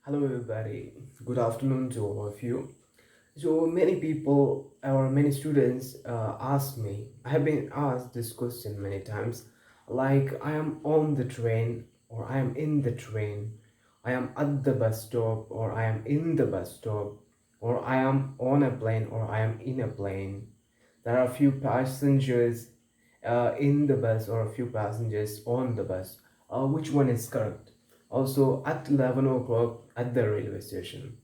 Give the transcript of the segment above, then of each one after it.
Hello, everybody. Good afternoon to all of you. So, many people or many students ask me, I have been asked this question many times, like I am on the train, or I am in the train, I am at the bus stop, or I am in the bus stop, or I am on a plane, or I am in a plane. There are a few passengers in the bus, or a few passengers on the bus. Which one is correct? Also, at 11 o'clock at the railway station.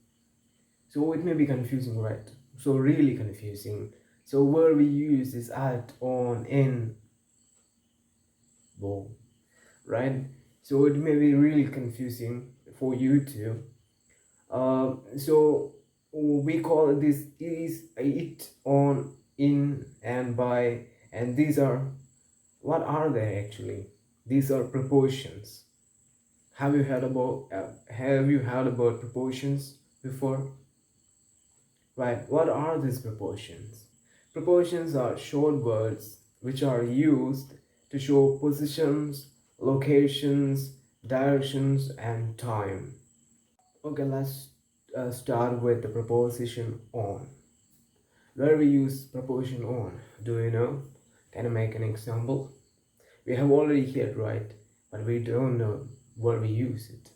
So it may be confusing, right? So really confusing. So where we use is at, on, in, both, right? So it may be really confusing for you too. So we call this is, it, on, in, and by, and these are, what are they actually? These are prepositions. Have you heard about prepositions before? Right, what are these prepositions? Prepositions are short words which are used to show positions, locations, directions, and time. Okay, let's start with the preposition on. Where we use preposition on, do you know? Can I make an example? We have already heard, right? But we don't know where we use it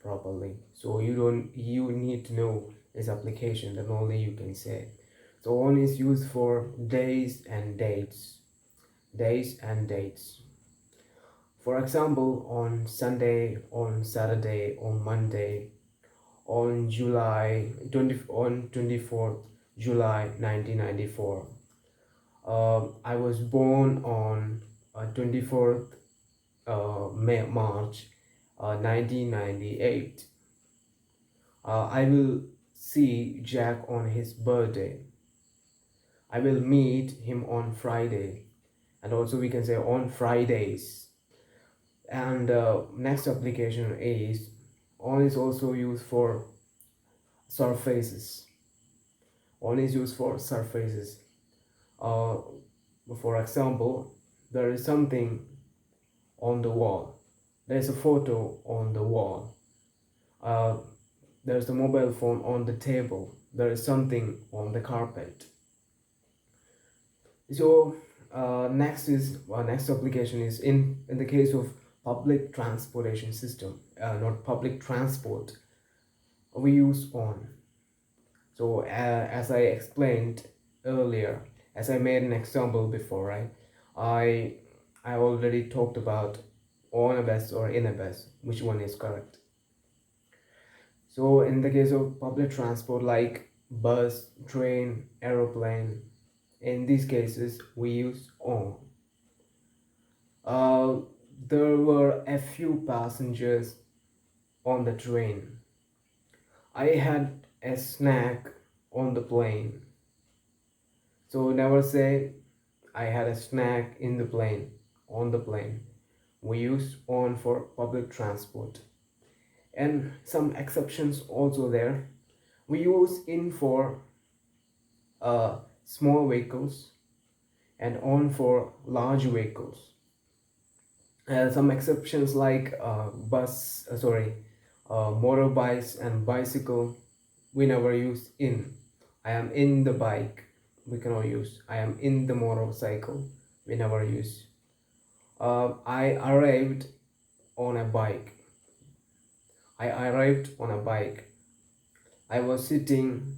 properly. So you need to know its application, then only you can say. So on is used for days and dates. Days and dates. For example, on Sunday, on Saturday, on Monday, on July 20 on 24th July 1994. I was born on 24th March 1998. I will see Jack on his birthday. I will meet him on Friday. And also we can say on Fridays. And next application is on is also used for surfaces. On is used for surfaces. Uh, for example, there is something on the wall. There is a photo on the wall. Uh, there's the mobile phone on the table. There is something on the carpet. So next application is in the case of public transportation system, not public transport, we use on. So as I explained earlier, as I made an example before, right? I I already talked about on a bus or in a bus. Which one is correct? So in the case of public transport like bus, train, aeroplane, in these cases we use on. Uh, there were a few passengers on the train. I had a snack on the plane. So never say I had a snack in the plane, on the plane. We use on for public transport. And some exceptions also there. We use in for small vehicles and on for large vehicles. Some exceptions like motorbikes and bicycle, we never use in. I am in the bike, we cannot use. I am in the motorcycle, we never use. I arrived on a bike. I arrived on a bike. I was sitting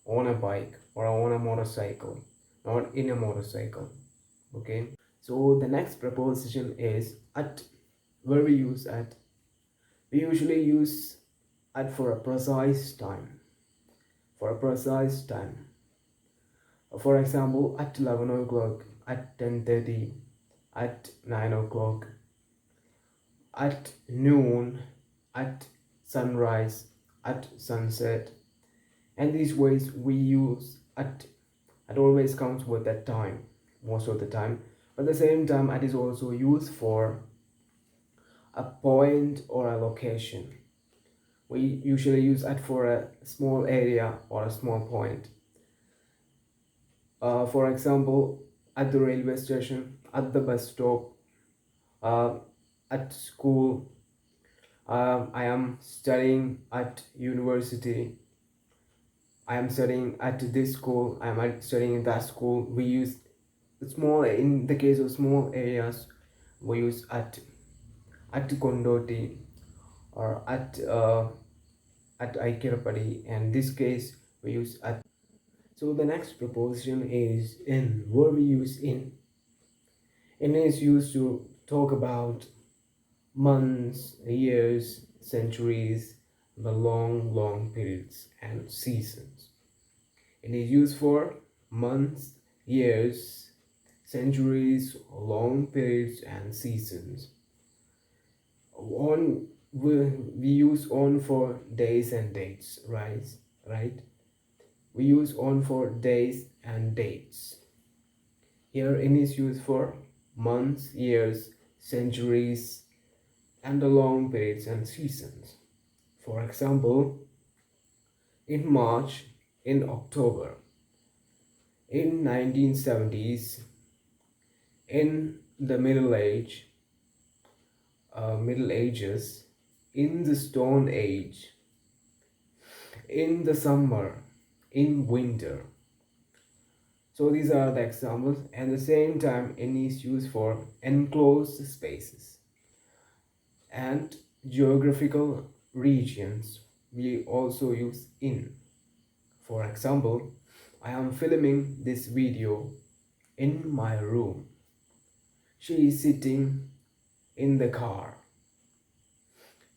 on a bike or on a motorcycle, not in a motorcycle. Okay. So the next preposition is at. Where we use at? We usually use at for a precise time. For a precise time. For example, at 11 o'clock, at 10:30, at 9 o'clock, at noon, at sunrise, at sunset. And these ways we use at. It always comes with that time, most of the time. But at the same time, it is also used for a point or a location. We usually use at for a small area or a small point. For example, at the railway station, at the bus stop, uh, at school, I am studying at university. I am studying at this school. I am studying in that school. We use small, in the case of small areas, we use at Kondoti or at Aikirapadi, and in this case we use at. So the next preposition is in, where we use in. In is used to talk about months, years, centuries, the long periods and seasons. It is used for months, years, centuries, long periods and seasons. On we use on for days and dates, right? We use on for days and dates. Here in is used for months, years, centuries, and the long periods and seasons. For example, in March, in October, in 1970s, in the Middle Ages, in the Stone Age, in the summer, in winter. So these are the examples. At the same time, in is used for enclosed spaces and geographical regions. We also use in. For example, I am filming this video in my room. She is sitting in the car.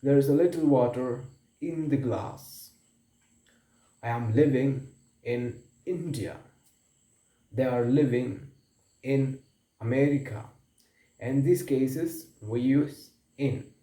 There is a little water in the glass. I am living in India. They are living in America. In these cases, we use in.